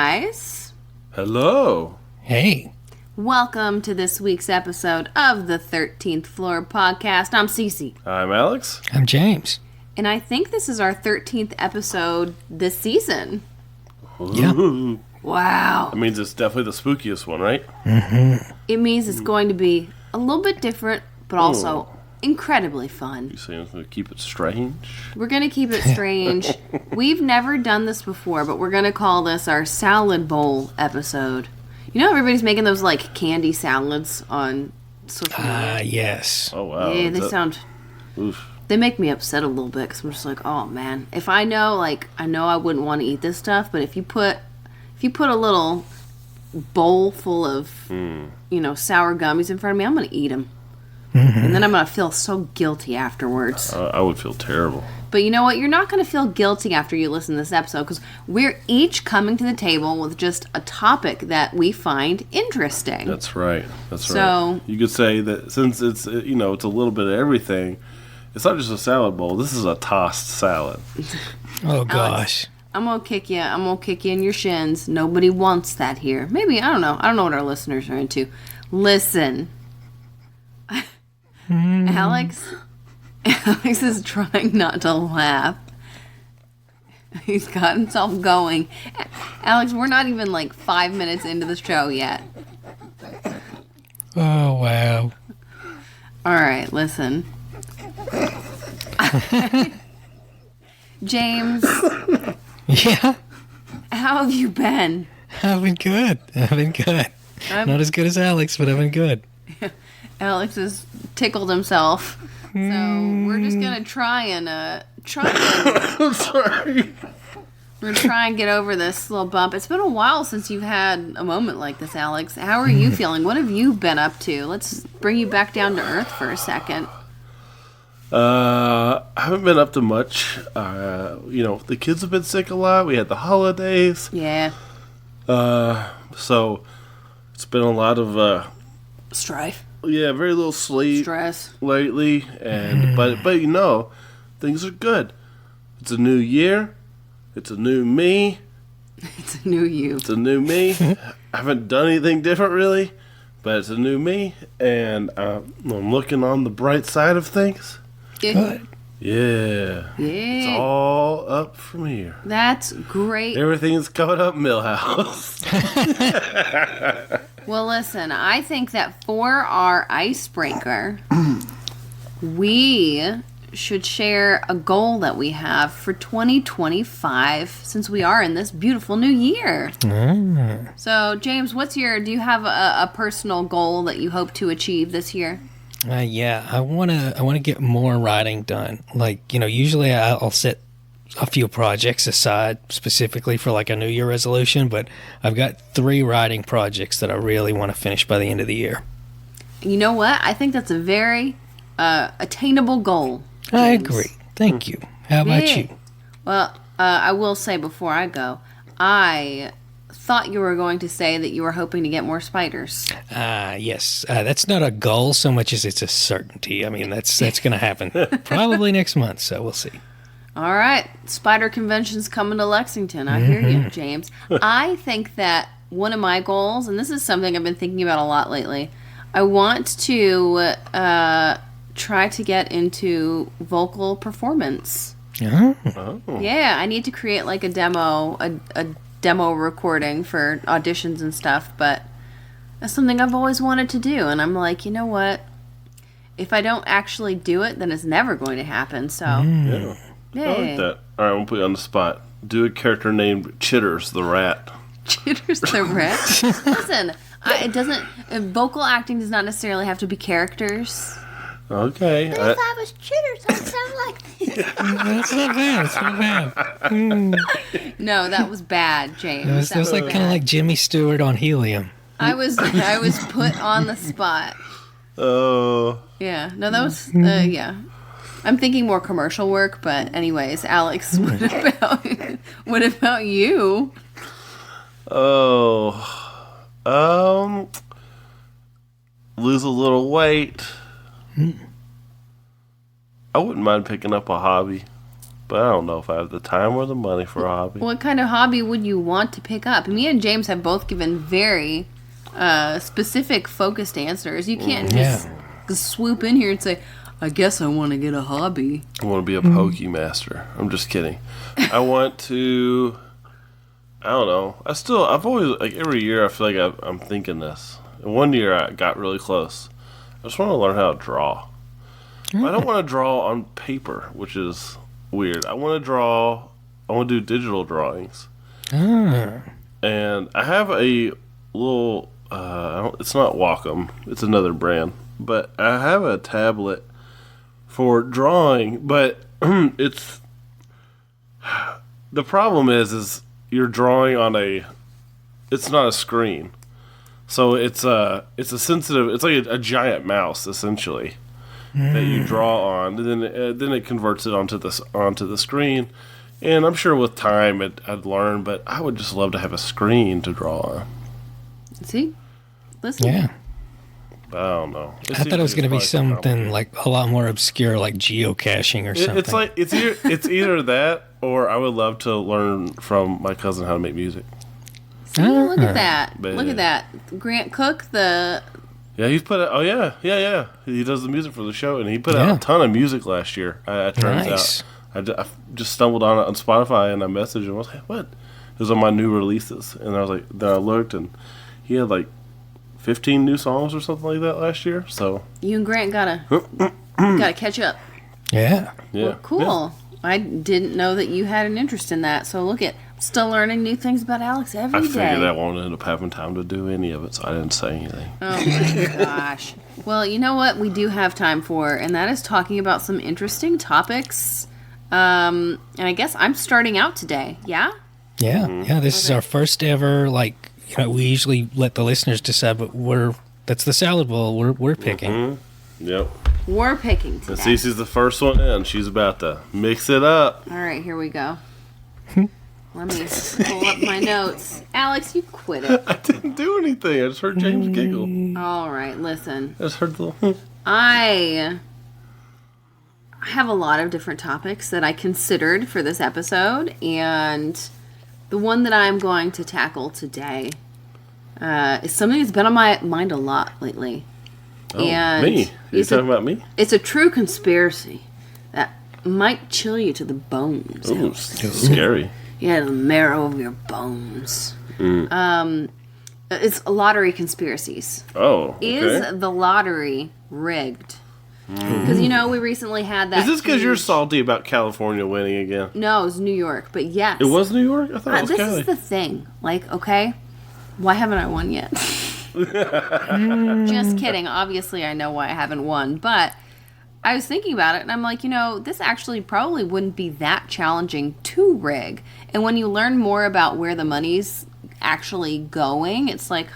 guys. Hello. Hey. Welcome to this week's episode of the 13th Floor Podcast. I'm Cece. I'm Alex. I'm James. And I think this is our 13th episode this season. Yeah. Ooh. Wow. That means it's definitely the spookiest one, right? Mm-hmm. It means it's going to be a little bit different, but also incredibly fun. You saying it's going to keep it strange? We're going to keep it strange. We've never done this before, but we're going to call this our salad bowl episode. You know, everybody's making those, like, candy salads on social media. Yes. Oh, wow. Yeah, they sound... Oof. They make me upset a little bit, because I'm just like, oh, man. If I know, like, I know I wouldn't want to eat this stuff, but if you put a little bowl full of, sour gummies in front of me, I'm going to eat them. Mm-hmm. And then I'm going to feel so guilty afterwards. I would feel terrible. But you know what? You're not going to feel guilty after you listen to this episode, because we're each coming to the table with just a topic that we find interesting. That's right. So, right. You could say that since it's, it's a little bit of everything, it's not just a salad bowl. This is a tossed salad. Oh, gosh. Alex, I'm going to kick you. I'm going to kick you in your shins. Nobody wants that here. Maybe, I don't know. I don't know what our listeners are into. Listen. Alex is trying not to laugh. He's got himself going. Alex, we're not even like 5 minutes into the show yet. Oh, wow. All right, listen. James. Yeah? How have you been? I've been good. Not as good as Alex, but I've been good. Alex has tickled himself. So we're just going to try and I'm sorry. we're going to try and get over this little bump. It's been a while since you've had a moment like this, Alex. How are you feeling? What have you been up to? Let's bring you back down to earth for a second. I haven't been up to much. The kids have been sick a lot. We had the holidays. Yeah. So it's been a lot of Strife. yeah, very little sleep Stress. lately, and but things are good. It's a new year. It's a new me. It's a new you. It's a new me. I haven't done anything different really, but it's a new me, and I'm looking on the bright side of things. Good. Yeah. It's Yeah. all up from here. That's great. Everything's coming up Millhouse. Well, listen, I think that for our icebreaker, we should share a goal that we have for 2025 since we are in this beautiful new year. So, James, do you have a personal goal that you hope to achieve this year? Yeah, I wanna get more writing done. Like, usually I'll set a few projects aside specifically for like a New Year resolution, but I've got 3 writing projects that I really want to finish by the end of the year. You know what? I think that's a very attainable goal, James. I agree. Thank you. How about Yeah. you? Well, I will say before I go, I thought you were going to say that you were hoping to get more spiders. Yes. That's not a goal so much as it's a certainty. I mean, that's going to happen probably next month, so we'll see. All right, spider convention's coming to Lexington. I hear you, James. I think that one of my goals, and this is something I've been thinking about a lot lately, I want to try to get into vocal performance. Oh. Oh. Yeah, I need to create like a demo recording for auditions and stuff, but that's something I've always wanted to do, and I'm like, you know what? If I don't actually do it, then it's never going to happen, so... Yeah. Yeah. I like that. All right, I'm going to put you on the spot. Do a character named Chitters the Rat. Chitters the rat. Listen, vocal acting does not necessarily have to be characters. Okay. If I was Chitters, I'd sound like this. That's not bad. No, that was bad, James. It was like kind of like Jimmy Stewart on Helium. I was put on the spot. Oh. Yeah. No, that was yeah. I'm thinking more commercial work, but anyways, Alex, what about you? Lose a little weight. I wouldn't mind picking up a hobby. but I don't know if I have the time or the money for a hobby. What kind of hobby would you want to pick up? Me and James have both given very specific, focused answers. You can't just swoop in here and say, I guess I want to get a hobby. I want to be a Pokemaster. I'm just kidding. I want to... I don't know. I've always, like, every year I feel like I'm thinking this. And one year I got really close. I just want to learn how to draw. But I don't want to draw on paper, which is weird. I want to do digital drawings. And I have a little, it's not Wacom, it's another brand. But I have a tablet for drawing, but the problem is you're drawing on it's not a screen. So it's a sensitive, it's like a giant mouse, essentially. That you draw on, and then it converts it onto the screen. And I'm sure with time I'd learn, but I would just love to have a screen to draw on. See, listen. Yeah. I don't know. I thought it was going to be something like a lot more obscure, like geocaching or something. It's like it's either that, or I would love to learn from my cousin how to make music. See, look at that. But, look at that. Grant Cook, Yeah, he's put out. Oh yeah. He does the music for the show, and he put out a ton of music last year. It turns out, I just stumbled on it on Spotify, and I messaged him. I was like, "What?" It was on my new releases, and I was like, then I looked, and he had like 15 new songs or something like that last year. So you and Grant gotta catch up. Yeah. Yeah. Well, cool. Yeah. I didn't know that you had an interest in that. So look still learning new things about Alex every day. I figured I won't end up having time to do any of it, so I didn't say anything. Oh my gosh. Well, you know what we do have time for, and that is talking about some interesting topics. And I guess I'm starting out today. Yeah? Yeah. Yeah. This is our first ever, like, we usually let the listeners decide, but that's the salad bowl we're picking. Mm-hmm. Yep. We're picking today. And Cece's the first one in. She's about to mix it up. All right, here we go. Let me pull up my notes. Alex, you quit it. I didn't do anything. I just heard James giggle. All right, listen. I just heard the little... I have a lot of different topics that I considered for this episode, and the one that I'm going to tackle today is something that's been on my mind a lot lately. Oh, and me? You talking about me? It's a true conspiracy that might chill you to the bones. Ooh, scary. Yeah, the marrow of your bones. It's lottery conspiracies. Oh, okay. Is the lottery rigged? Because, we recently had that. Is this because you're salty about California winning again? No, it was New York, but yes. It was New York? I thought it was this Cali. is the thing. Like, okay, why haven't I won yet? Just kidding. Obviously, I know why I haven't won, but I was thinking about it, and I'm like, this actually probably wouldn't be that challenging to rig. And when you learn more about where the money's actually going, it's like,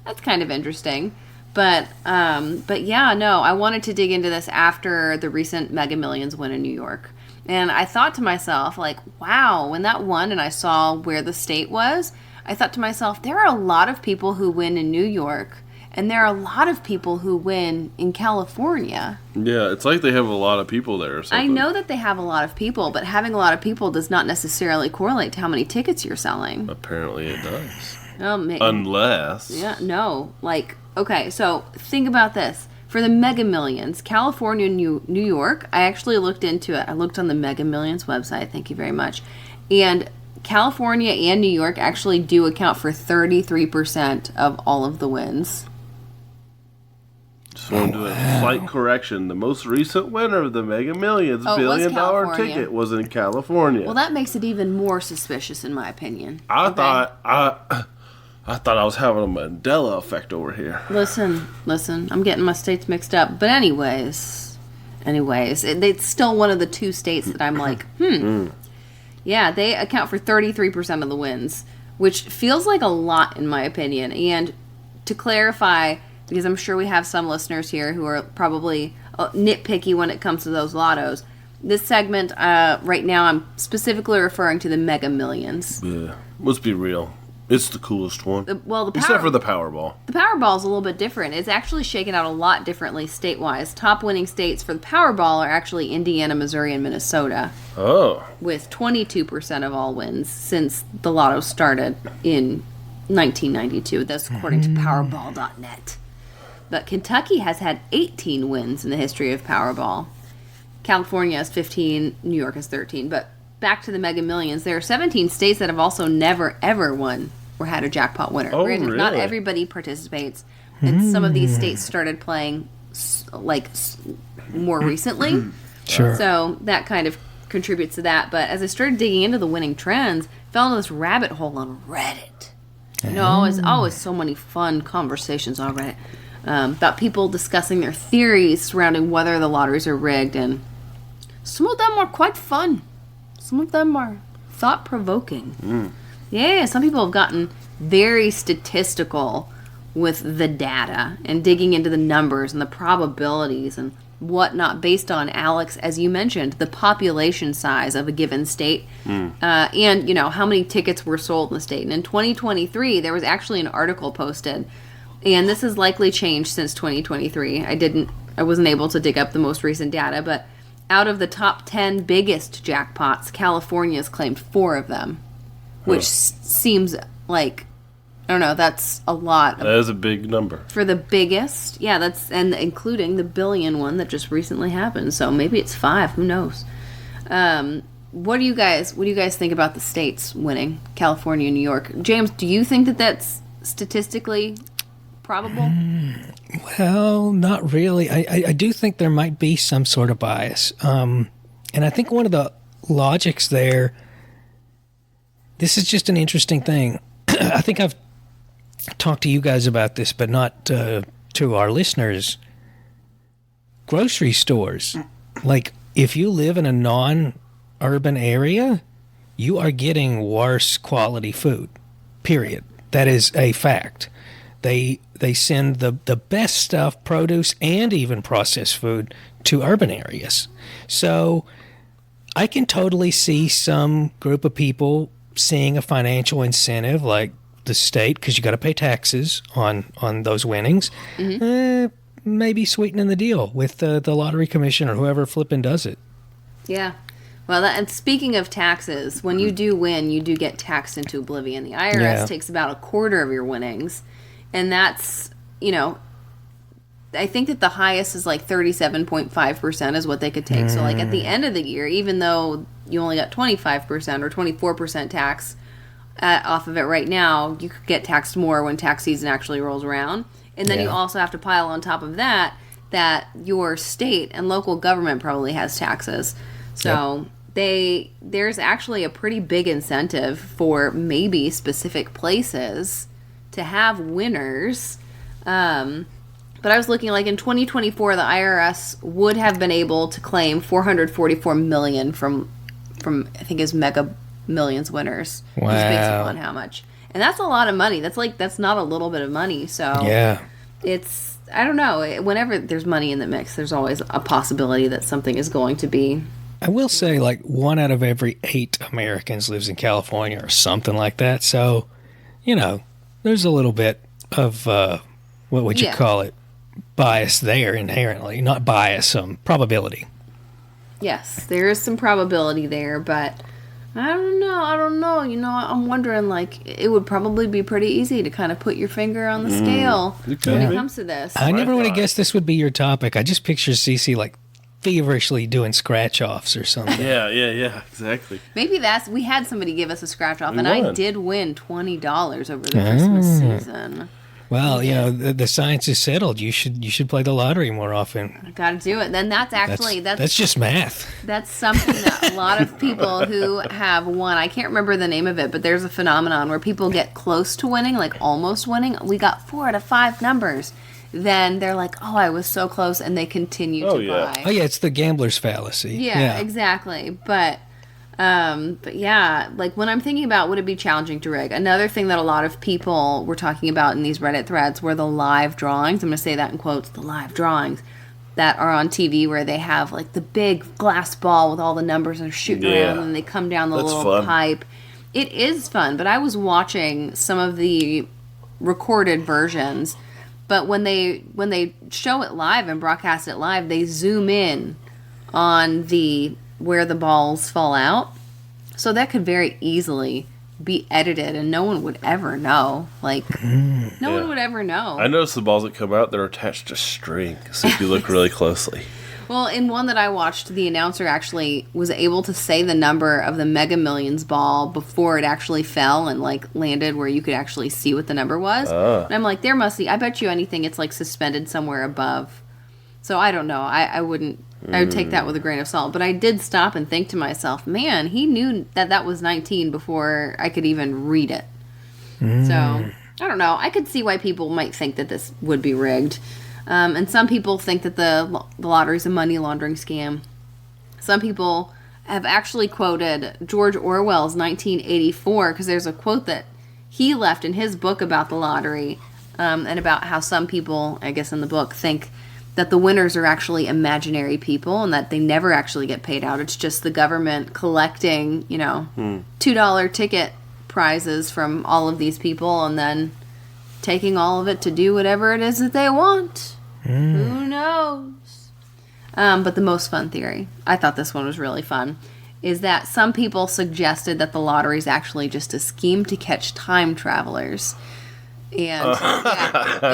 that's kind of interesting. But yeah, no, I wanted to dig into this after the recent Mega Millions win in New York. And I thought to myself, like, wow, when that won and I saw where the state was, I thought to myself, there are a lot of people who win in New York, and there are a lot of people who win in California. Yeah, it's like they have a lot of people there or something. I know that they have a lot of people, but having a lot of people does not necessarily correlate to how many tickets you're selling. Apparently it does. Unless. Yeah, no. Like, okay, so think about this. For the Mega Millions, California, New York, I actually looked into it. I looked on the Mega Millions website. Thank you very much. And California and New York actually do account for 33% of all of the wins. Just want to do a slight correction. The most recent winner of the Mega Millions $1 billion ticket was in California. Well, that makes it even more suspicious, in my opinion. I thought I was having a Mandela effect over here. Listen, I'm getting my states mixed up. But anyways, it's still one of the two states that I'm like, Yeah, they account for 33% of the wins, which feels like a lot in my opinion. And to clarify, because I'm sure we have some listeners here who are probably nitpicky when it comes to those lottos, this segment right now I'm specifically referring to the Mega Millions. Yeah, let's be real. It's the coolest one. Except for the Powerball. The Powerball is a little bit different. It's actually shaken out a lot differently state-wise. Top winning states for the Powerball are actually Indiana, Missouri, and Minnesota. Oh. With 22% of all wins since the lotto started in 1992. That's according to Powerball.net. But Kentucky has had 18 wins in the history of Powerball. California has 15. New York has 13. But back to the Mega Millions, there are 17 states that have also never, ever won or had a jackpot winner. Oh, Granted, really? not everybody participates. And some of these states started playing more recently. Sure. So that kind of contributes to that. But as I started digging into the winning trends, fell into this rabbit hole on Reddit. You know, always so many fun conversations on Reddit about people discussing their theories surrounding whether the lotteries are rigged. And some of them are quite fun. Some of them are thought-provoking. Yeah, some people have gotten very statistical with the data and digging into the numbers and the probabilities and whatnot based on, Alex, as you mentioned, the population size of a given state and, you know, how many tickets were sold in the state. And in 2023, there was actually an article posted, and this has likely changed since 2023. I wasn't able to dig up the most recent data, but out of the top 10 biggest jackpots, California's claimed 4 of them, which seems like, I don't know, that's a lot. That is a big number. For the biggest, yeah, and including the billion one that just recently happened. So maybe it's 5, who knows? What do you guys think about the states winning, California and New York? James, do you think that that's statistically probable? Well, not really. I do think there might be some sort of bias. And I think one of the logics there, this is just an interesting thing. I think I've talked to you guys about this, but not to our listeners. Grocery stores. Like, if you live in a non-urban area, you are getting worse quality food, period. That is a fact. They send the best stuff, produce, and even processed food to urban areas. So I can totally see some group of people seeing a financial incentive, like the state, because you got to pay taxes on those winnings, maybe sweetening the deal with the lottery commission or whoever flipping does it. Yeah. Well, and speaking of taxes, when you do win, you do get taxed into oblivion. The IRS takes about a quarter of your winnings. And that's, you know, I think that the highest is like 37.5% is what they could take. So, like, at the end of the year, even though you only got 25% or 24% tax off of it right now, you could get taxed more when tax season actually rolls around. And then you also have to pile on top of that your state and local government probably has taxes. So there's actually a pretty big incentive for maybe specific places to have winners. But I was looking, like, in 2024, the IRS would have been able to claim $444 million from I think his Mega Millions winners. Wow. Just based upon how much. And that's a lot of money. That's not a little bit of money. So it's, I don't know. Whenever there's money in the mix, there's always a possibility that something is going to be. I will say, like, 1 out of every 8 Americans lives in California or something like that. So, you know, there's a little bit of, what would you call it, bias there inherently. Not bias, probability. Yes, there is some probability there, but I don't know. You know, I'm wondering, like, it would probably be pretty easy to kind of put your finger on the scale when it comes to this. I never would have guessed this would be your topic. I just picture Cece, like, feverishly doing scratch-offs or something. Yeah, exactly. Maybe we had somebody give us a scratch-off, and I did win $20 over the Christmas season. Well, you know, the science is settled. You should play the lottery more often. I got to do it. Then that's just math. That's something that a lot of people who have won, I can't remember the name of it, but there's a phenomenon where people get close to winning, like almost winning. We got 4 out of 5 numbers. Then they're like, oh, I was so close, and they continue to buy. Oh, yeah, it's the gambler's fallacy. Yeah, exactly. But yeah, like, when I'm thinking about would it be challenging to rig, another thing that a lot of people were talking about in these Reddit threads were the live drawings. I'm going to say that in quotes, the live drawings that are on TV where they have, like, the big glass ball with all the numbers and they're shooting around and they come down the little pipe. It is fun, but I was watching some of the recorded versions. But when they show it live and broadcast it live, they zoom in on the where the balls fall out. So that could very easily be edited, and no one would ever know. Like, no one would ever know. I noticed the balls that come out, they're attached to string. So if you look really closely. Well, in one that I watched, the announcer actually was able to say the number of the Mega Millions ball before it actually fell and like landed where you could actually see what the number was. And I'm like, there must be. I bet you anything, it's like suspended somewhere above. So I don't know. I wouldn't. I would take that with a grain of salt. But I did stop and think to myself, man, he knew that was 19 before I could even read it. So I don't know. I could see why people might think that this would be rigged. And some people think that the lottery is a money laundering scam. Some people have actually quoted George Orwell's 1984, because there's a quote that he left in his book about the lottery, and about how some people, I guess in the book, think that the winners are actually imaginary people and that they never actually get paid out. It's just the government collecting, $2 ticket prizes from all of these people and then taking all of it to do whatever it is that they want. Who knows? But the most fun theory, I thought this one was really fun, is that some people suggested that the lottery is actually just a scheme to catch time travelers. And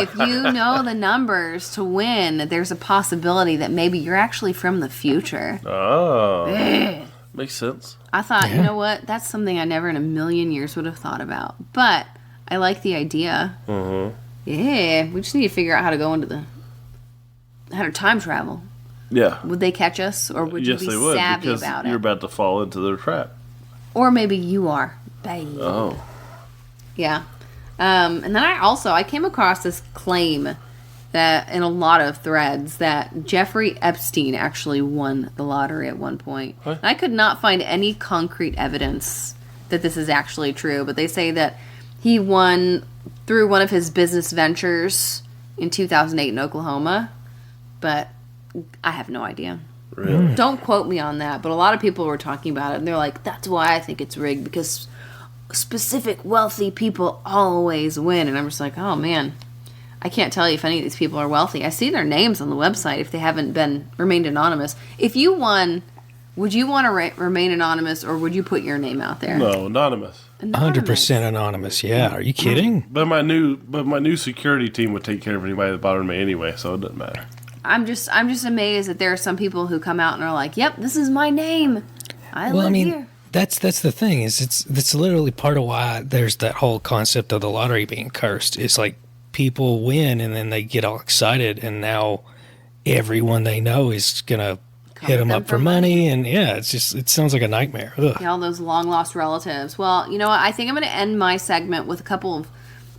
if you know the numbers to win, there's a possibility that maybe you're actually from the future. Oh. Makes sense. I thought, you know what? That's something I never in a million years would have thought about. But I like the idea. Yeah, we just need to figure out how to go into how to time travel. Yeah. Would they catch us, or would Yes, you be they would, savvy because about you're it? about to fall into their trap. Or maybe you are. Babe. Oh. Yeah. And then I came across this claim that in a lot of threads that Jeffrey Epstein actually won the lottery at one point. What? I could not find any concrete evidence that this is actually true, but they say that he won through one of his business ventures in 2008 in Oklahoma, but I have no idea. Really? Don't quote me on that, but a lot of people were talking about it, and they're like, that's why I think it's rigged, because specific wealthy people always win. And I'm just like, oh man, I can't tell you if any of these people are wealthy. I see their names on the website if they haven't remained anonymous. If you won, would you want to remain anonymous, or would you put your name out there? No, anonymous. 100% anonymous. Yeah, are you kidding? But my new security team would take care of anybody that bothered me anyway, so it doesn't matter. I'm just amazed that there are some people who come out and are like, "Yep, this is my name. I live here." That's the thing, is it's literally part of why there's that whole concept of the lottery being cursed. It's like people win and then they get all excited, and now everyone they know is gonna hit them up for money, and it sounds like a nightmare. Ugh. Yeah, all those long lost relatives. Well, you know what? I think I'm going to end my segment with a couple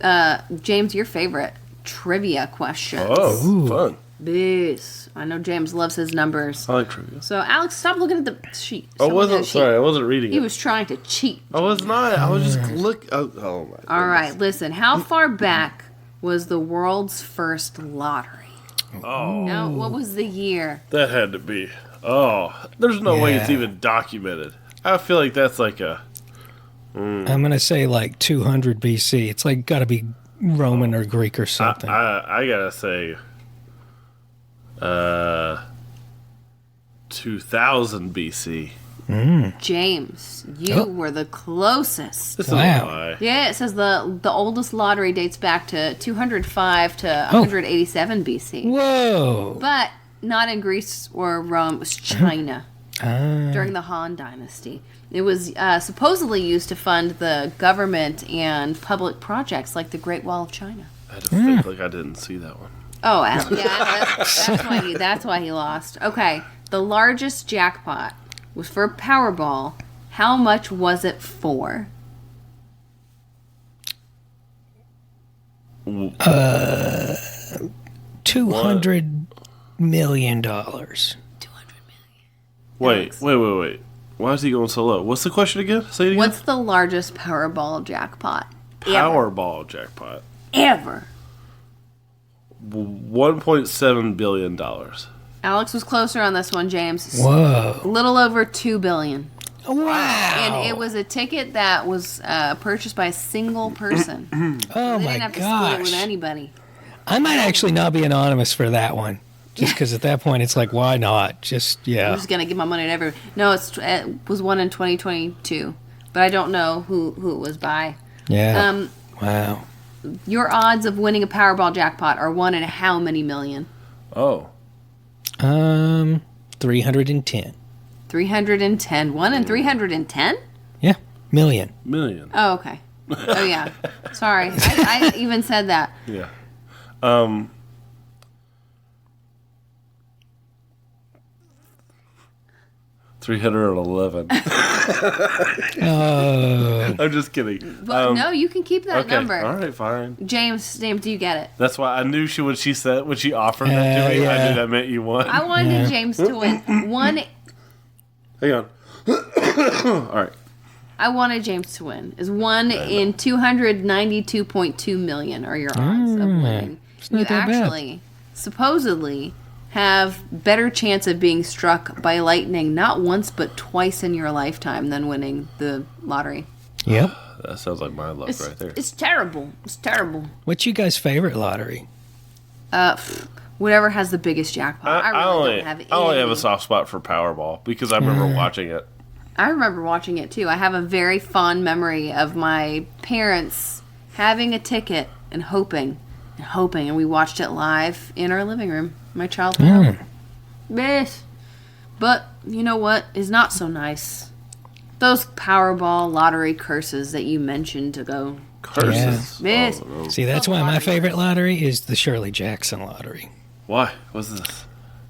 of James, your favorite trivia questions. Oh, fun. Yes. I know James loves his numbers. I like trivia. So, Alex, stop looking at the sheet. I wasn't reading He it. was trying to cheat. I was not. I was just look. Oh my goodness. All right, listen. How far back was the world's first lottery? Oh, Now, what was the year? that had to be. Oh, there's no way it's Yeah. even documented. I feel like that's like a. I'm gonna say like 200 BC. It's like got to be Roman or Greek or something. I gotta say, 2000 BC. James, you were the closest. This Wow. is a lie. Yeah, it says the oldest lottery dates back to 205 to 187 BC. Whoa! But not in Greece or Rome. It was China during the Han Dynasty. It was supposedly used to fund the government and public projects like the Great Wall of China. I had to think like I didn't see that one. Oh, yeah, that's why he lost. Okay, the largest jackpot was for Powerball. How much was it for? $200 million. 200 Wait. Why is he going so low? What's the question again? Say it again. What's the largest Powerball jackpot Powerball jackpot? ever? $1.7 billion. Alex was closer on this one, James. Whoa! A little over $2 billion. Wow. And it was a ticket that was purchased by a single person. Oh They my didn't have to split it with gosh. anybody. I might actually not be anonymous for that one. Just because at that point it's like, why not? Just, I'm yeah. just gonna give my money to everyone. No, it was one in 2022, but I don't know who it was by. Yeah. Wow. Your odds of winning a Powerball jackpot are 1 in how many million? Oh. 310. 310. 1 in 310? Yeah. Million. Million. Oh, okay. Oh, yeah. Sorry. I even said that. Yeah. 311. I'm just kidding. But no, you can keep that Okay. number. All right, fine. James, do you get it? That's why I knew when she offered that to me, I yeah. knew that meant you won. I wanted James to win. Hang on. All right. I wanted James to win. Is 1 in 292.2 million are your odds of winning. not You that bad. actually, supposedly, have better chance of being struck by lightning not once but twice in your lifetime than winning the lottery. Yep. That sounds like my luck right there. It's terrible. It's terrible. What's you guys' favorite lottery? Whatever has the biggest jackpot. I really don't have any. I only have a soft spot for Powerball because I remember watching it. I remember watching it too. I have a very fond memory of my parents having a ticket and hoping, and we watched it live in our living room, my childhood home. Yes. But you know what is not so nice? Those Powerball lottery curses that you mentioned ago. Curses. Yes. Oh, no. See, that's why my favorite lottery is the Shirley Jackson lottery. Why? What's this?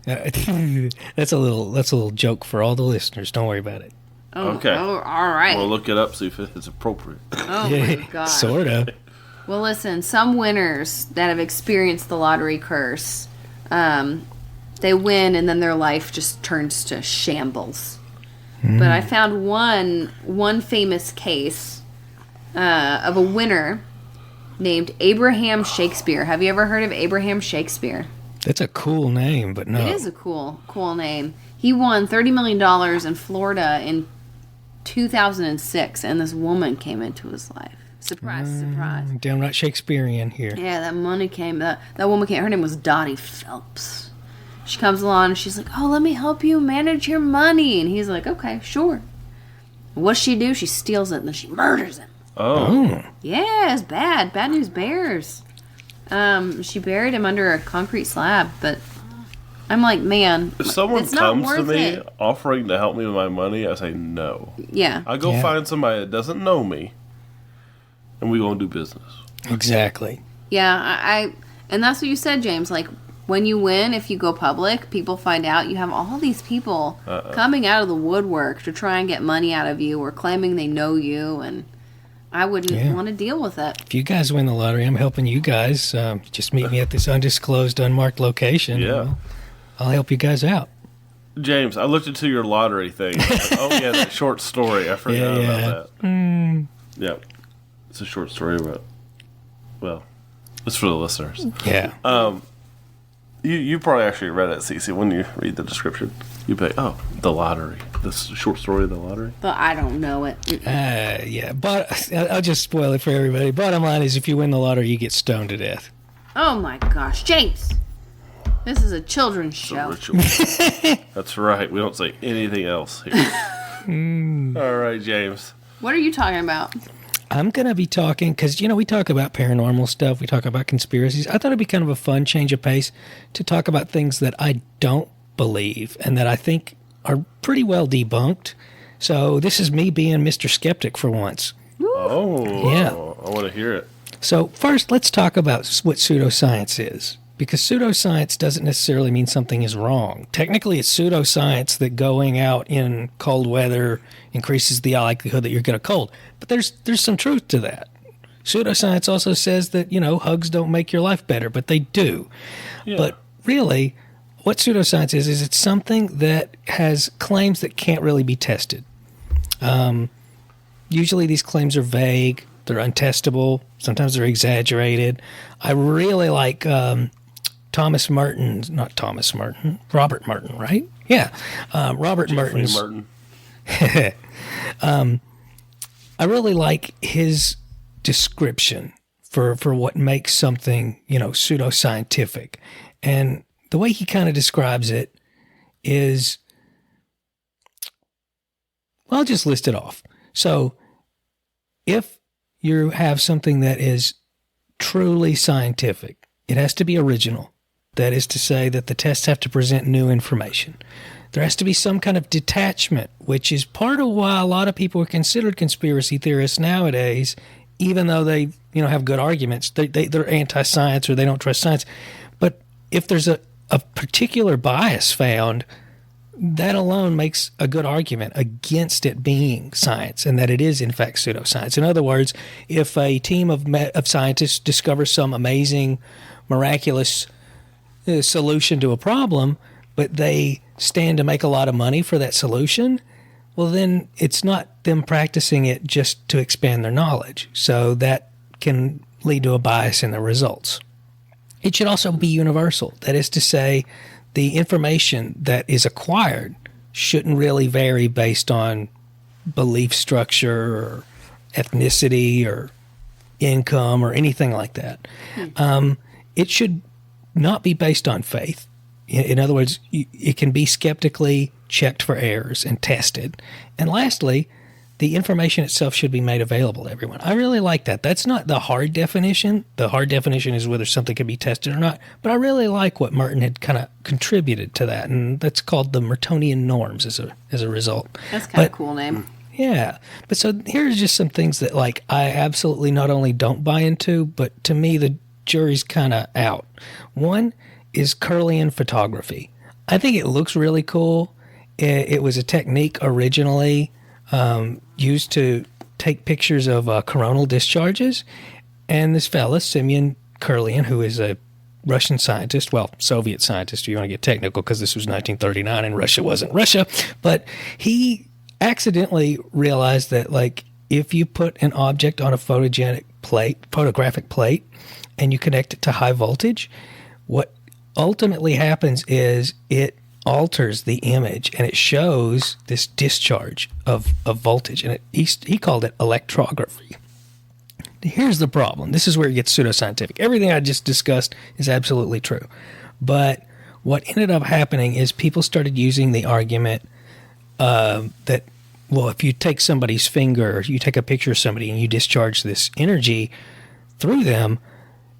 That's a little joke for all the listeners. Don't worry about it. Oh, Okay. Oh, all right. We'll look it up, see if it's appropriate. Oh my god. Sorta. Well, listen, some winners that have experienced the lottery curse, they win and then their life just turns to shambles. But I found one famous case of a winner named Abraham Shakespeare. Have you ever heard of Abraham Shakespeare? That's a cool name, but no. It is a cool name. He won $30 million in Florida in 2006, and this woman came into his life. Surprise, surprise. Downright Shakespearean here. Yeah, that money came. That woman came. Her name was Dottie Phelps. She comes along and she's like, "Oh, let me help you manage your money." And he's like, "Okay, sure." What's she do? She steals it and then she murders him. Oh. Yeah, it's bad. Bad news bears. She buried him under a concrete slab, but I'm like, man, If someone it's not comes to worth me it. offering to help me with my money, I say no. Yeah. I go Yeah. find somebody that doesn't know me, and we gonna do business. Exactly. Yeah, I and that's what you said, James. Like, when you win, if you go public, people find out you have all these people coming out of the woodwork to try and get money out of you or claiming they know you, and I wouldn't want to deal with it. If you guys win the lottery, I'm helping you guys. Just meet me at this undisclosed, unmarked location. Yeah. I'll help you guys out. James, I looked into your lottery thing. Oh yeah, that short story. I forgot about that. Yeah, it's a short story about. Well, it's for the listeners. Yeah. You probably actually read it, Cece, when you read the description. You pay, the lottery. This short story of the lottery. But I don't know it. Yeah. But I'll just spoil it for everybody. Bottom line is, if you win the lottery, you get stoned to death. Oh my gosh, James! This is a children's It's a show. ritual. That's right. We don't say anything else here. All right, James. What are you talking about? I'm going to be talking, because, we talk about paranormal stuff. We talk about conspiracies. I thought it'd be kind of a fun change of pace to talk about things that I don't believe and that I think are pretty well debunked. So this is me being Mr. Skeptic for once. Oh, Yeah. I want to hear it. So first, let's talk about what pseudoscience is. Because pseudoscience doesn't necessarily mean something is wrong. Technically, it's pseudoscience that going out in cold weather increases the likelihood that you're going to cold. But there's some truth to that. Pseudoscience also says that, hugs don't make your life better, but they do. Yeah. But really, what pseudoscience is it's something that has claims that can't really be tested. Usually these claims are vague. They're untestable. Sometimes they're exaggerated. I really like Robert Martin, right? Yeah. Robert Jeffrey Martin's. Martin. I really like his description for what makes something, pseudoscientific. And the way he kind of describes it is, well, I'll just list it off. So if you have something that is truly scientific, it has to be original. That is to say that the tests have to present new information. There has to be some kind of detachment, which is part of why a lot of people are considered conspiracy theorists nowadays, even though they, have good arguments. They're anti-science or they don't trust science. But if there's a particular bias found, that alone makes a good argument against it being science and that it is, in fact, pseudoscience. In other words, if a team of scientists discovers some amazing, miraculous solution to a problem, but they stand to make a lot of money for that solution, well, then it's not them practicing it just to expand their knowledge. So that can lead to a bias in the results. It should also be universal. That is to say, the information that is acquired shouldn't really vary based on belief structure or ethnicity or income or anything like that. It should not be based on faith. In other words, it can be skeptically checked for errors and tested. And lastly, the information itself should be made available to everyone. I really like that. That's not the hard definition. The hard definition is whether something can be tested or not. But I really like what Merton had kind of contributed to that, and that's called the Mertonian norms as a result. That's kind of a cool name. Yeah. But so here's just some things that I absolutely not only don't buy into, but to me the jury's kind of out. One is Kirlian photography. I think it looks really cool. It was a technique originally used to take pictures of coronal discharges. And this fella, Simeon Kirlian, who is a Russian scientist, well, Soviet scientist, if you want to get technical, because this was 1939 and Russia wasn't Russia, but he accidentally realized that, if you put an object on a photographic plate, and you connect it to high voltage, what ultimately happens is it alters the image and it shows this discharge of voltage. And he called it electrography. Here's the problem. This is where it gets pseudoscientific. Everything I just discussed is absolutely true. But what ended up happening is people started using the argument that, well, if you take somebody's finger, or you take a picture of somebody and you discharge this energy through them,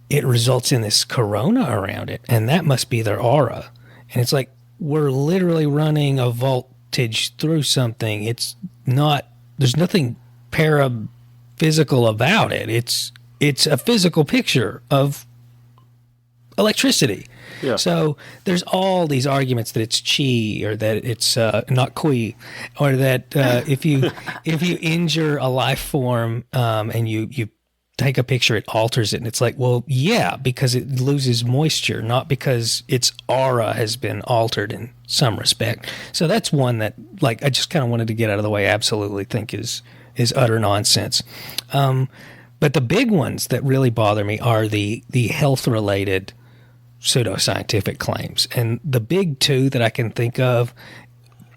it results in this corona around it, and that must be their aura. And it's like, we're literally running a voltage through something. It's not, there's nothing paraphysical about it. It's a physical picture of electricity. Yeah. So there's all these arguments that it's chi, or that it's not qui, or that if you injure a life form and you take a picture, it alters it. And it's like, well, yeah, because it loses moisture, not because its aura has been altered in some respect. So that's one that, I just kind of wanted to get out of the way. I absolutely think is utter nonsense. But the big ones that really bother me are the health-related pseudoscientific claims. And the big two that I can think of,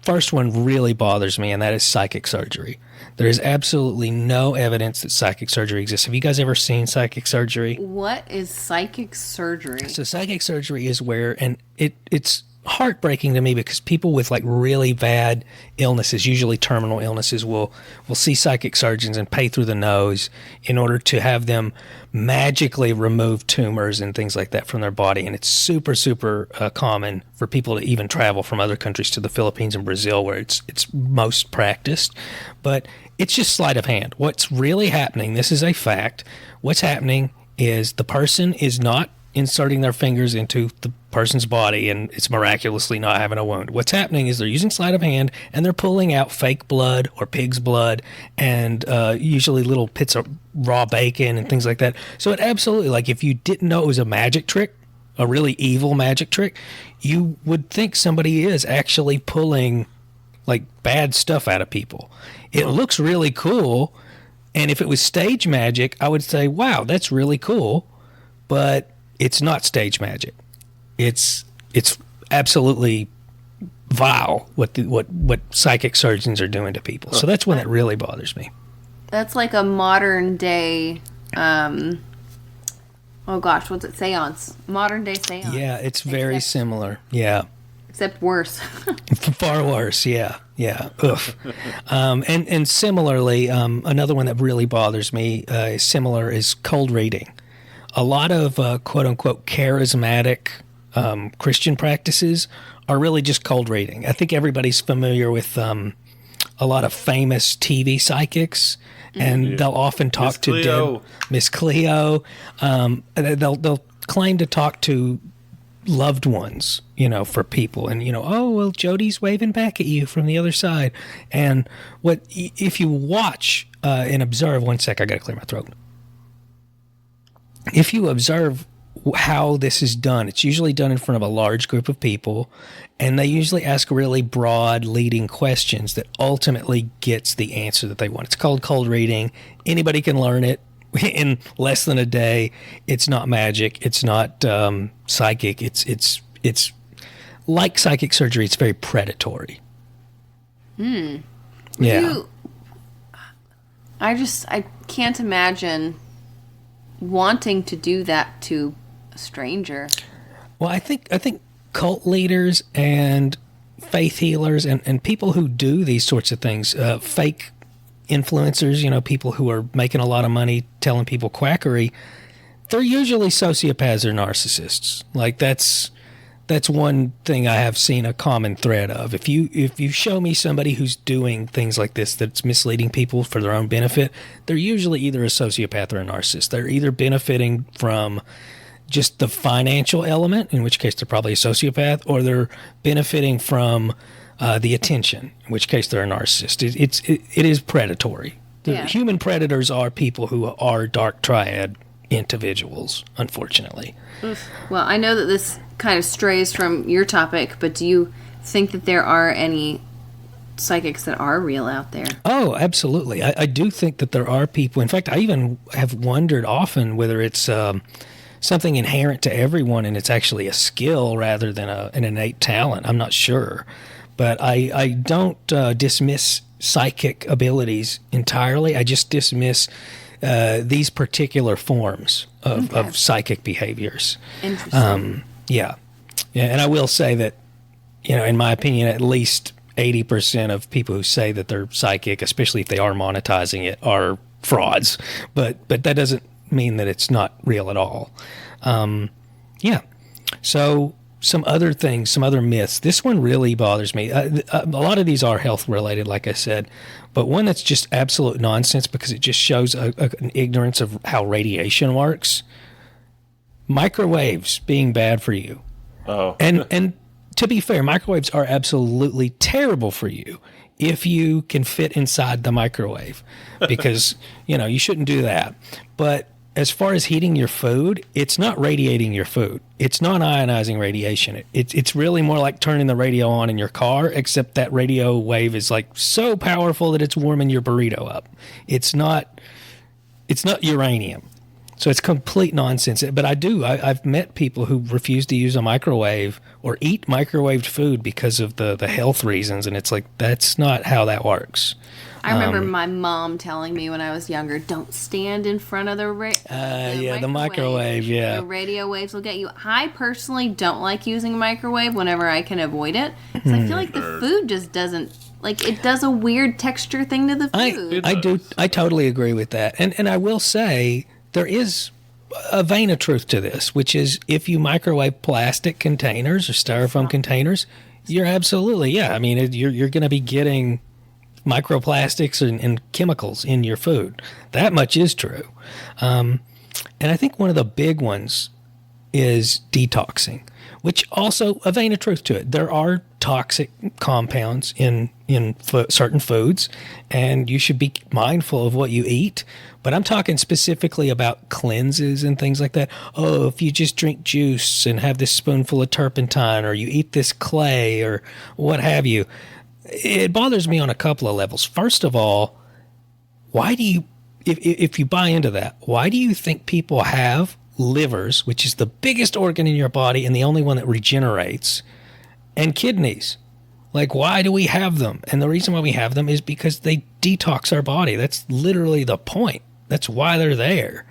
first one really bothers me, and that is psychic surgery. There is absolutely no evidence that psychic surgery exists. Have you guys ever seen psychic surgery? What is psychic surgery? So psychic surgery is where, and it's heartbreaking to me because people with really bad illnesses, usually terminal illnesses, will see psychic surgeons and pay through the nose in order to have them magically remove tumors and things like that from their body. And it's super, super common for people to even travel from other countries to the Philippines and Brazil, where it's most practiced. But it's just sleight of hand. What's really happening, this is a fact, what's happening is the person is not inserting their fingers into the person's body and it's miraculously not having a wound. What's happening is they're using sleight of hand and they're pulling out fake blood or pig's blood and usually little bits of raw bacon and things like that. So it absolutely, if you didn't know it was a magic trick, a really evil magic trick, you would think somebody is actually pulling bad stuff out of people. It looks really cool, and if it was stage magic, I would say, wow, that's really cool, but it's not stage magic. It's absolutely vile what psychic surgeons are doing to people. So that's when it really bothers me. That's like a modern day, oh gosh, what's it? Seance. Modern day seance. Yeah, it's very similar. Yeah. Except worse. Far worse, yeah. Ugh. And similarly, another one that really bothers me, similar, is cold reading. A lot of quote-unquote charismatic Christian practices are really just cold reading. I think everybody's familiar with a lot of famous TV psychics, and they'll often talk to dead Miss Cleo. They'll claim to talk to loved ones, for people, and oh well, Jody's waving back at you from the other side. And if you watch and observe, one sec, I gotta clear my throat. If you observe how this is done, it's usually done in front of a large group of people, and they usually ask really broad leading questions that ultimately gets the answer that they want. It's called cold reading. Anybody can learn it in less than a day. It's not magic. It's not psychic. It's like psychic surgery. It's very predatory. Yeah. I can't imagine wanting to do that to a stranger. Well, I think cult leaders and faith healers and people who do these sorts of things, fake influencers, people who are making a lot of money telling people quackery, they're usually sociopaths or narcissists. Like that's one thing I have seen a common thread of. If you show me somebody who's doing things like this that's misleading people for their own benefit, they're usually either a sociopath or a narcissist. They're either benefiting from just the financial element, in which case they're probably a sociopath, or they're benefiting from the attention, in which case they're a narcissist. It is predatory. The human predators are people who are dark triad individuals, unfortunately. Well, I know that this kind of strays from your topic, but do you think that there are any psychics that are real out there? Oh, absolutely. I do think that there are people. In fact, I even have wondered often whether it's something inherent to everyone and it's actually a skill rather than an innate talent. I'm not sure. But I don't dismiss psychic abilities entirely. I just dismiss these particular forms of psychic behaviors. Interesting. Yeah. And I will say that, in my opinion, at least 80% of people who say that they're psychic, especially if they are monetizing it, are frauds. But that doesn't mean that it's not real at all. Yeah. So some other things, some other myths. This one really bothers me. A lot of these are health related, like I said, but one that's just absolute nonsense because it just shows an ignorance of how radiation works. Microwaves being bad for you. Oh. And to be fair, microwaves are absolutely terrible for you if you can fit inside the microwave because, you shouldn't do that. But as far as heating your food, it's not radiating your food. It's non-ionizing radiation. It's really more like turning the radio on in your car, except that radio wave is like so powerful that it's warming your burrito up. It's not uranium. So it's complete nonsense. But I've met people who refuse to use a microwave or eat microwaved food because of the health reasons. And it's like, that's not how that works. I remember my mom telling me when I was younger, don't stand in front of the microwave. Yeah. The radio waves will get you. I personally don't like using a microwave whenever I can avoid it. Because I feel like the food just doesn't, it does a weird texture thing to the food. I totally agree with that. And I will say there is a vein of truth to this, which is if you microwave plastic containers or styrofoam containers, you're absolutely, you're going to be getting microplastics and chemicals in your food. That much is true. And I think one of the big ones is detoxing, which also a vein of truth to it. There are toxic compounds in certain foods, and you should be mindful of what you eat. But I'm talking specifically about cleanses and things like that. Oh, if you just drink juice and have this spoonful of turpentine, or you eat this clay, or what have you, it bothers me on a couple of levels. First of all, why do you, if you buy into that, why do you think people have livers, which is the biggest organ in your body and the only one that regenerates, and kidneys? Like, why do we have them? And the reason why we have them is because they detox our body. That's literally the point. That's why they're there.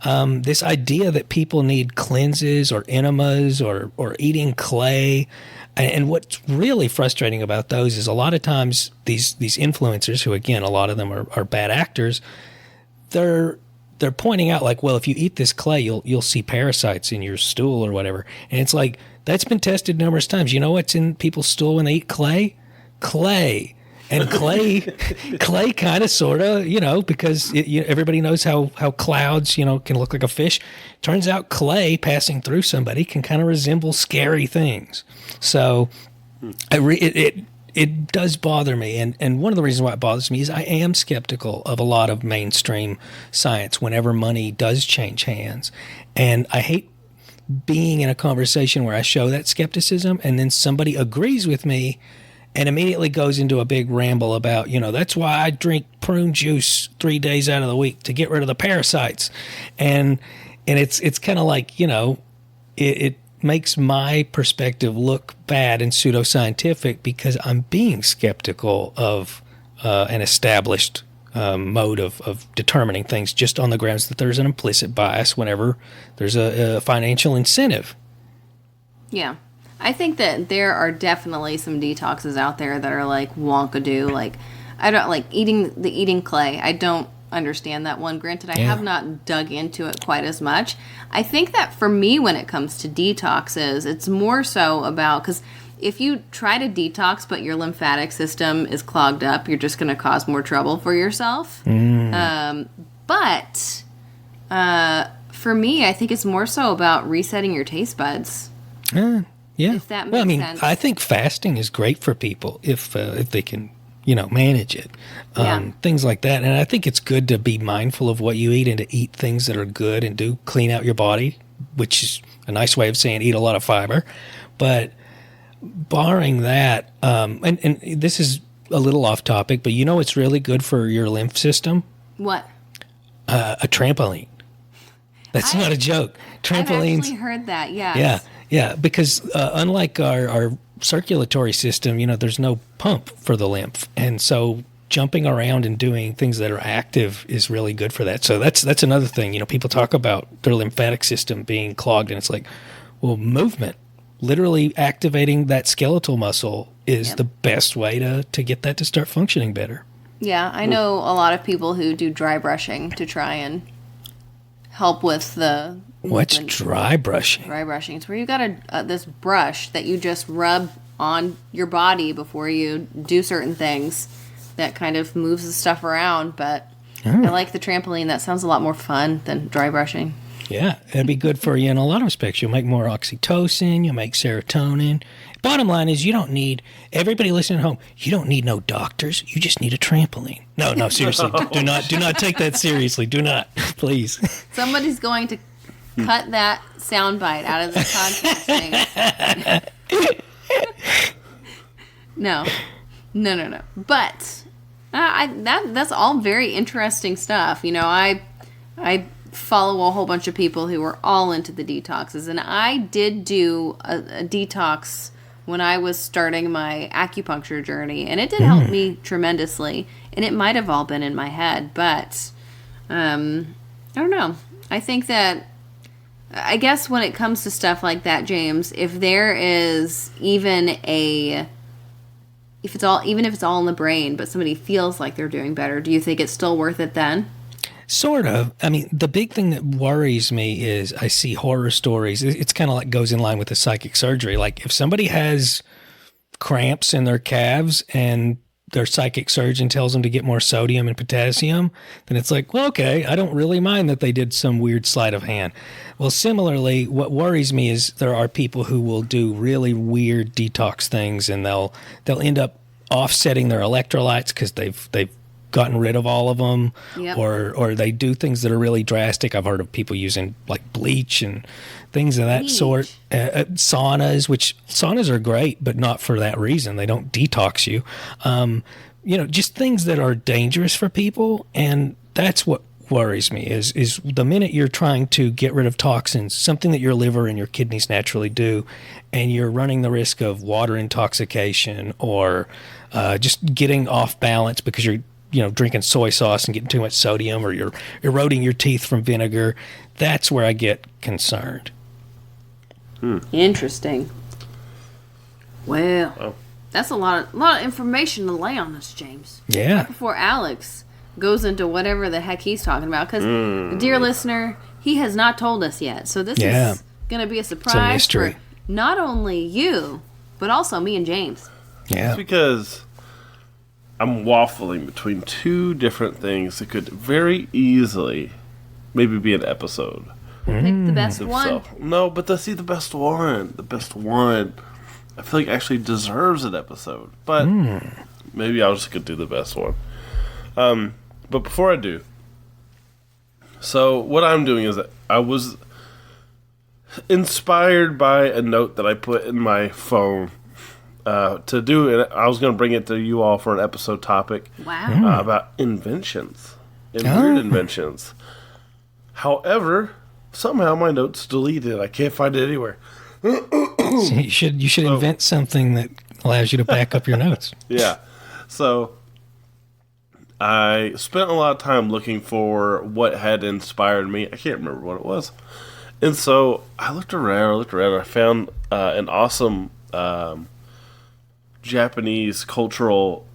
This idea that people need cleanses or enemas or eating clay. And what's really frustrating about those is a lot of times these influencers, who again, a lot of them are bad actors, they're pointing out like, well, if you eat this clay, you'll see parasites in your stool or whatever. And it's like, that's been tested numerous times. You know what's in people's stool when they eat clay? Clay. And clay kind of, sort of, because everybody knows how clouds, can look like a fish. Turns out clay passing through somebody can kind of resemble scary things. So it does bother me. And one of the reasons why it bothers me is I am skeptical of a lot of mainstream science whenever money does change hands. And I hate being in a conversation where I show that skepticism and then somebody agrees with me and immediately goes into a big ramble about, that's why I drink prune juice 3 days out of the week to get rid of the parasites. And it's kind of like, it makes my perspective look bad and pseudoscientific because I'm being skeptical of an established mode of determining things just on the grounds that there's an implicit bias whenever there's a financial incentive. Yeah. I think that there are definitely some detoxes out there that are like wonkadoo. Like, I don't like eating clay. I don't understand that one. Granted, I have not dug into it quite as much. I think that for me, when it comes to detoxes, it's more so about, because if you try to detox but your lymphatic system is clogged up, you're just going to cause more trouble for yourself. But for me, I think it's more so about resetting your taste buds. Yeah. If that makes sense. I think fasting is great for people if they can, manage it. Things like that. And I think it's good to be mindful of what you eat and to eat things that are good and do clean out your body, which is a nice way of saying eat a lot of fiber. But barring that, and this is a little off topic, but it's really good for your lymph system? What? A trampoline. That's not a joke. Trampolines. I've actually heard that, yes. Yeah, because unlike our circulatory system, there's no pump for the lymph. And so jumping around and doing things that are active is really good for that. So that's another thing. People talk about their lymphatic system being clogged, and it's like, well, movement, literally activating that skeletal muscle is the best way to get that to start functioning better. Yeah, I know a lot of people who do dry brushing to try and help with the... What's dry brushing? Dry brushing. It's where you got this brush that you just rub on your body before you do certain things that kind of moves the stuff around. But I like the trampoline. That sounds a lot more fun than dry brushing. Yeah, it'd be good for you in a lot of respects. You'll make more oxytocin. You'll make serotonin. Bottom line is, you don't need, everybody listening at home, you don't need no doctors. You just need a trampoline. No, seriously. do not take that seriously. Do not, please. Somebody's going to cut that soundbite out of the context. No. But that's all very interesting stuff. I follow a whole bunch of people who are all into the detoxes, and I did do a detox when I was starting my acupuncture journey, and it did help me tremendously. And it might have all been in my head, but I don't know. I think that, I guess when it comes to stuff like that, James, if there is even if it's all in the brain, but somebody feels like they're doing better, do you think it's still worth it then? Sort of. I mean, the big thing that worries me is I see horror stories. It's kind of like goes in line with the psychic surgery. Like if somebody has cramps in their calves and their psychic surgeon tells them to get more sodium and potassium, then it's like, well, okay, I don't really mind that they did some weird sleight of hand. Well, similarly, what worries me is there are people who will do really weird detox things, and they'll end up offsetting their electrolytes because they've gotten rid of all of them, or they do things that are really drastic. I've heard of people using like bleach and things of that sort. Saunas are great, but not for that reason. They don't detox you. Just things that are dangerous for people, and that's what worries me is the minute you're trying to get rid of toxins, something that your liver and your kidneys naturally do, and you're running the risk of water intoxication or just getting off balance because you're drinking soy sauce and getting too much sodium, or you're eroding your teeth from vinegar. That's where I get concerned. Interesting. Well, that's a lot of information to lay on us, James. Yeah. Before Alex goes into whatever the heck he's talking about, because dear listener, he has not told us yet. So this is going to be a surprise mystery. for not only you, but also me and James. Yeah. It's because I'm waffling between two different things that could very easily maybe be an episode. Pick the best one. themselves. No, but the best one, I feel like actually deserves an episode. But maybe I'll just do the best one. But before I do, so what I'm doing is that I was inspired by a note that I put in my phone to do it. I was going to bring it to you all for an episode topic Wow. about inventions and weird inventions. However, somehow my note's deleted. I can't find it anywhere. So you should invent something that allows you to back up your notes. Yeah. So I spent a lot of time looking for what had inspired me. I can't remember what it was. And so I looked around. I found an awesome Japanese cultural,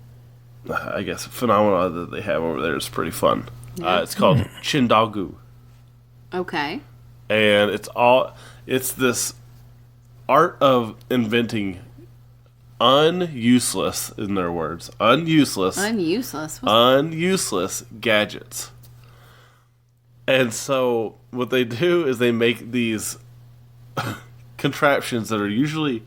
I guess, phenomenon that they have over there. It's pretty fun. It's called Chindagu. Okay. And it's this art of inventing unuseless, in their words, unuseless gadgets. And so what they do is they make these contraptions that are usually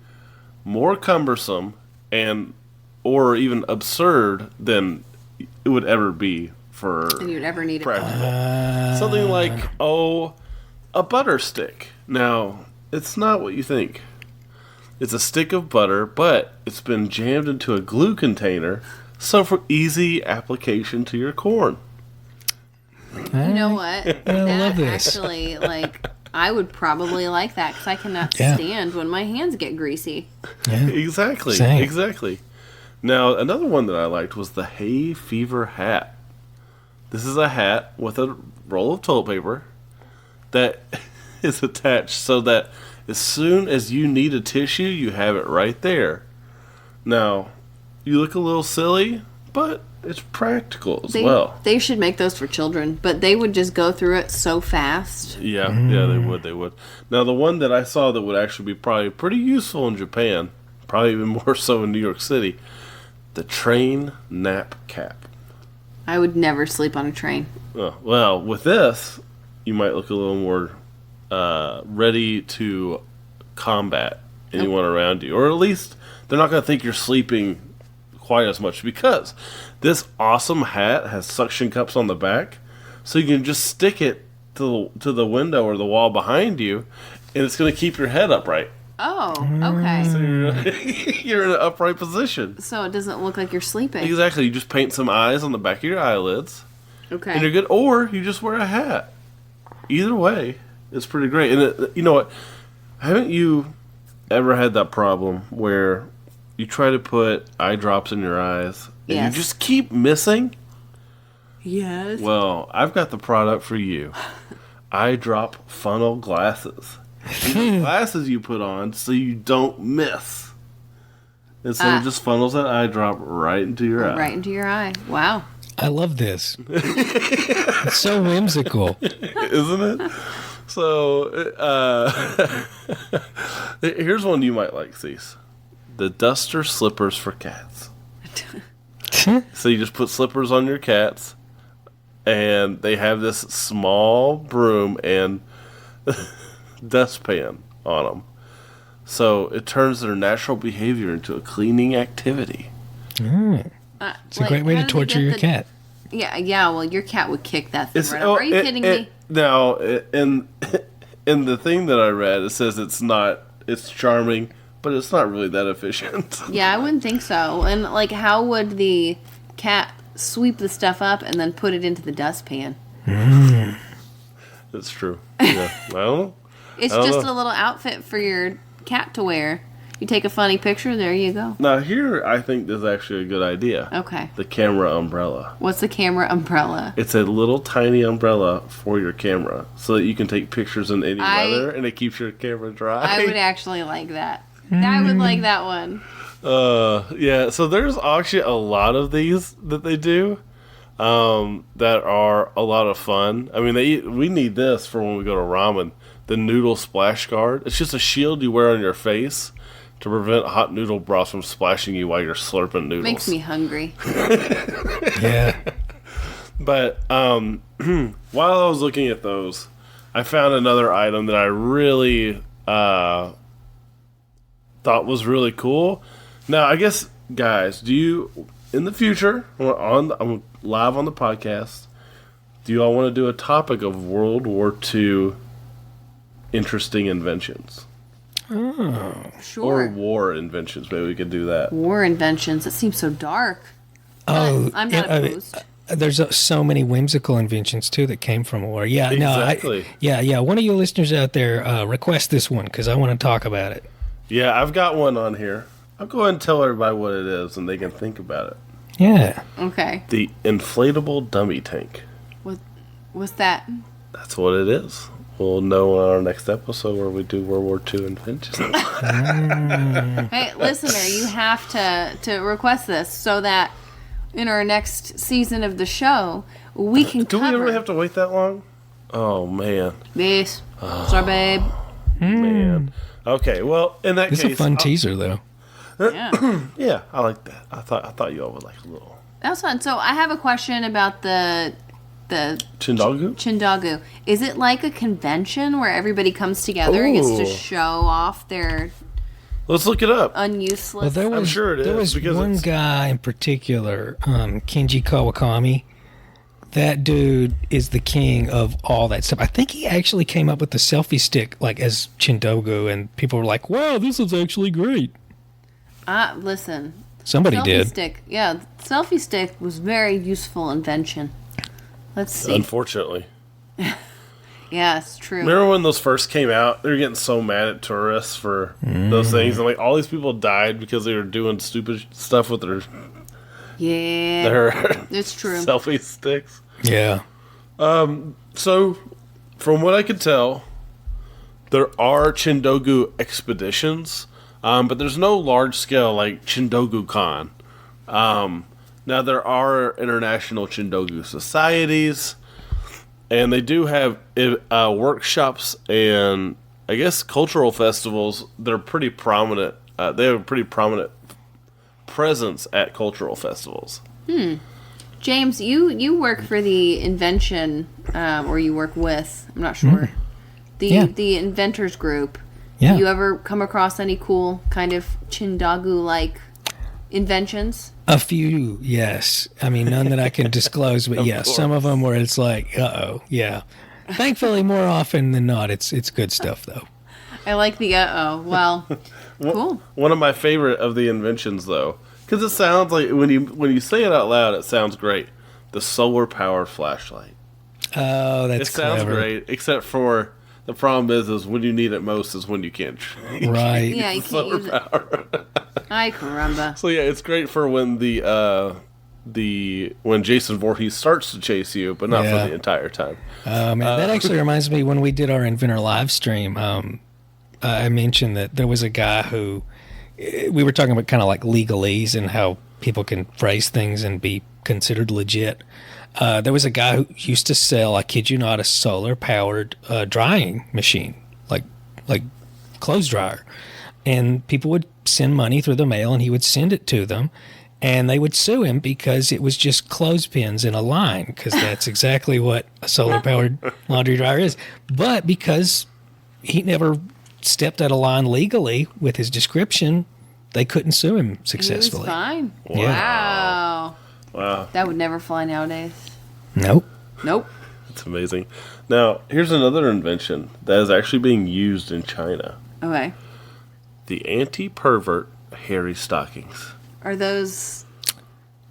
more cumbersome and or even absurd than it would ever be for And you'd ever need it. practical. Something like, a butter stick. Now, it's not what you think. It's a stick of butter, but it's been jammed into a glue container, so for easy application to your corn. You know what? I love this. Actually, I would probably like that because I cannot Yeah. stand when my hands get greasy. Yeah. Exactly. Same. Exactly. Now, another one that I liked was the hay fever hat. This is a hat with a roll of toilet paper that is attached so that as soon as you need a tissue, you have it right there. Now, you look a little silly, but it's practical as well. They should make those for children, but they would just go through it so fast. Yeah, they would. Now, the one that I saw that would actually be probably pretty useful in Japan, probably even more so in New York City, the train nap cap. I would never sleep on a train. Well, with this, you might look a little more ready to combat anyone around you. Or at least they're not going to think you're sleeping quite as much, because this awesome hat has suction cups on the back, so you can just stick it to the window or the wall behind you, and it's going to keep your head upright. Oh, okay. You're in an upright position. So it doesn't look like you're sleeping. Exactly. You just paint some eyes on the back of your eyelids, Okay. and you're good. Or you just wear a hat. Either way, it's pretty great. And you know what? Haven't you ever had that problem where you try to put eye drops in your eyes and Yes. you just keep missing? Yes. Well, I've got the product for you. Eye drop funnel glasses. These are glasses you put on so you don't miss. And so it just funnels that eye drop right into your eye. Right into your eye. Wow. I love this. It's so whimsical. Isn't it? So, here's one you might like, Cease. The duster slippers for cats. So you just put slippers on your cats, and they have this small broom and dustpan on them. So it turns their natural behavior into a cleaning activity. It's a great way to torture your cat. Yeah. Well, your cat would kick that thing right off. Are you kidding me? Now, in the thing that I read, it says it's charming, but it's not really that efficient. Yeah, I wouldn't think so. And how would the cat sweep the stuff up and then put it into the dustpan? It's true. Yeah. I don't know. It's I don't just know. a little outfit for your cat to wear. You take a funny picture, there you go. Now here, I think this is actually a good idea. Okay. The camera umbrella. What's the camera umbrella? It's a little tiny umbrella for your camera, so that you can take pictures in any weather, and it keeps your camera dry. I would actually like that. I would like that one. Yeah. So there's actually a lot of these that they do, that are a lot of fun. I mean, we need this for when we go to ramen. The noodle splash guard. It's just a shield you wear on your face to prevent hot noodle broth from splashing you while you're slurping noodles. Makes me hungry. Yeah. But while I was looking at those, I found another item that I really thought was really cool. Now, I guess, guys, do you, in the future, I'm live on the podcast, do you all want to do a topic of World War II interesting inventions? Sure. Or war inventions. Maybe we could do that. War inventions. It seems so dark. Oh, I'm not opposed. There's so many whimsical inventions too that came from war. Yeah, Exactly. yeah. One of you listeners out there, request this one because I want to talk about it. Yeah, I've got one on here. I'll go ahead and tell everybody what it is, and they can think about it. Yeah. Okay. The inflatable dummy tank. What's that? That's what it is. We'll know on our next episode where we do World War II inventions. Hey, listener, you have to request this so that in our next season of the show, we can Do we cover. really have to wait that long? Oh, man. Yes. Sorry, babe. Man. Okay, well, in that It's case... a fun teaser though. Yeah. Yeah, I like that. I thought you all would like a little... That was fun. So I have a question about the Chindagu? Chindagu. Is it like a convention where everybody comes together and gets to Ooh. show off their Let's look it up. unuseless? Well, there was, I'm sure it there is, was because one it's- guy in particular, Kenji Kawakami. That dude is the king of all that stuff. I think he actually came up with the selfie stick like as Chindogu, and people were like, "Wow, this is actually great." Listen. Somebody Selfie did. stick. Yeah, selfie stick was very useful invention. Let's see. Unfortunately. Yeah, it's true. Remember when those first came out? They were getting so mad at tourists for those things, and like all these people died because they were doing stupid stuff with their Yeah, it's true. selfie sticks. Yeah. So, from what I could tell, there are Chindogu expeditions, but there's no large scale like Chindogu Con. Now there are international Chindogu societies, and they do have workshops and I guess cultural festivals. They're pretty prominent. They have a pretty prominent presence at cultural festivals. James, you work for the invention, or you work with, I'm not sure, Yeah. the inventors group. Yeah. You ever come across any cool kind of Chindagu-like inventions? A few, yes. I mean, none that I can disclose, but yeah, some of them where it's like, yeah. Thankfully, more often than not, it's good stuff though. I like the well, cool. One of my favorite of the inventions, though, because it sounds like when you say it out loud, it sounds great. The solar powered flashlight. Oh, that's It sounds clever. great, except for the problem is when you need it most is when you can't. Right. Yeah, you can't use it. Ay, caramba. So yeah, it's great for when when Jason Voorhees starts to chase you, but not Yeah. for the entire time. Man, that actually reminds me when we did our Inventor live stream. I mentioned that there was a guy who we were talking about kind of like legalese and how people can phrase things and be considered legit. There was a guy who used to sell, I kid you not, a solar powered drying machine, like clothes dryer, and people would send money through the mail, and he would send it to them. And they would sue him because it was just clothespins in a line, because that's exactly what a solar-powered laundry dryer is. But because he never stepped out of line legally with his description, they couldn't sue him He was successfully. fine. Yeah. Wow. Wow, That would never fly nowadays. Nope. Nope. that's amazing. Now, here's another invention that is actually being used in China: Okay. the anti-pervert hairy stockings. Are those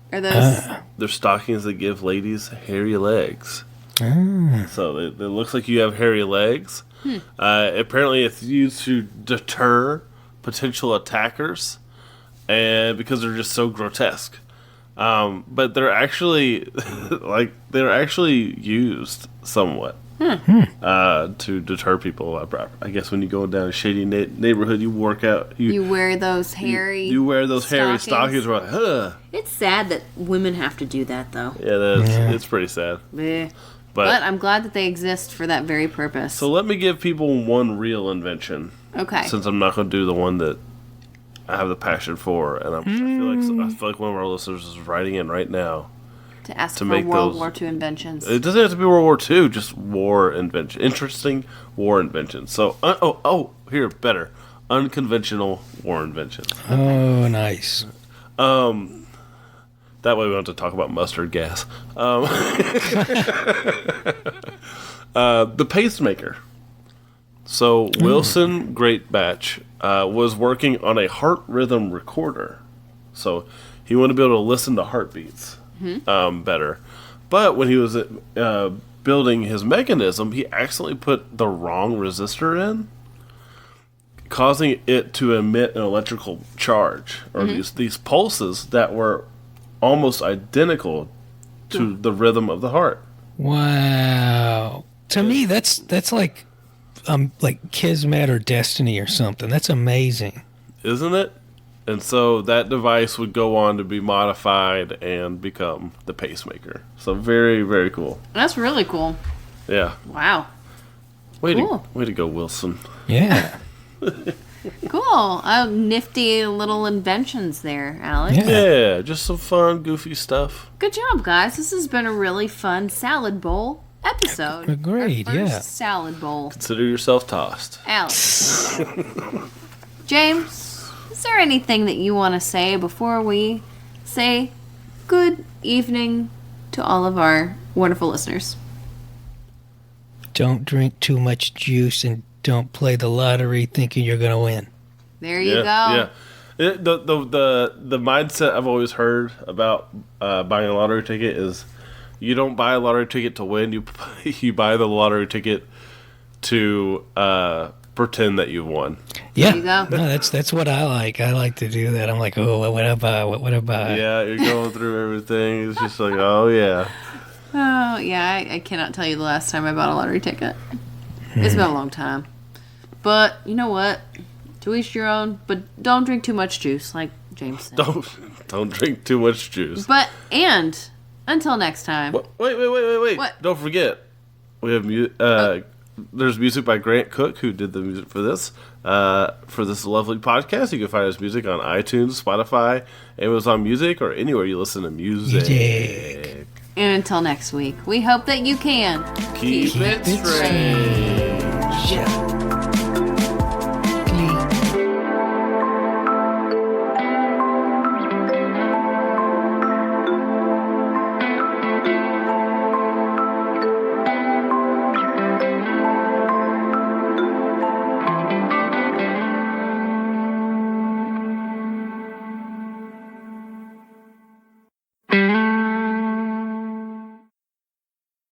They're stockings that give ladies hairy legs. So it looks like you have hairy legs. Apparently, it's used to deter potential attackers, and because they're just so grotesque. But they're actually they're actually used somewhat to deter people. I guess when you go down a shady neighborhood, you work out. You wear those hairy. You wear those hairy stockings. Like, huh. It's sad that women have to do that, though. Yeah, it's pretty sad. Bleh. But I'm glad that they exist for that very purpose. so let me give people one real invention. Okay. Since I'm not going to do the one that I have the passion for, and I feel like one of our listeners is writing in right now. To ask to for make World those- War II inventions. It doesn't have to be World War II, just war invention. Interesting war inventions. So, here, better. Unconventional war inventions. Oh, nice. That way we don't have to talk about mustard gas. The pacemaker. So, Wilson Greatbatch was working on a heart rhythm recorder. So, he wanted to be able to listen to heartbeats better. But when he was building his mechanism, he accidentally put the wrong resistor in, causing it to emit an electrical charge, or these pulses that were almost identical to the rhythm of the heart. Wow. To me, that's like Kismet or Destiny or something. That's amazing. Isn't it? And so that device would go on to be modified and become the pacemaker. So very, very cool. That's really cool. Yeah. Wow. Way Cool. to go, Wilson. Yeah. Cool. Nifty little inventions there, Alex. Yeah. Yeah, just some fun, goofy stuff. Good job, guys. This has been a really fun salad bowl episode. Agreed, Our first yeah. salad bowl. Consider yourself tossed. Alex. James, is there anything that you want to say before we say good evening to all of our wonderful listeners? Don't drink too much juice and don't play the lottery thinking you're going to win. There you go. Yeah. The mindset I've always heard about buying a lottery ticket is you don't buy a lottery ticket to win. You buy the lottery ticket to pretend that you've won. Yeah. There you go. No, that's what I like. I like to do that. I'm like, oh, what would I buy? What would I buy? Yeah, you're going through everything. It's just like, oh yeah. Oh, yeah, I cannot tell you the last time I bought a lottery ticket. It's been a long time. But, you know what? To each your own, but don't drink too much juice, like James said. Don't drink too much juice. But, and, until next time. Wait. What? Don't forget. We have there's music by Grant Cook, who did the music for this lovely podcast. You can find his music on iTunes, Spotify, Amazon Music, or anywhere you listen to music. And until next week, we hope that you can Keep it strange. Yeah.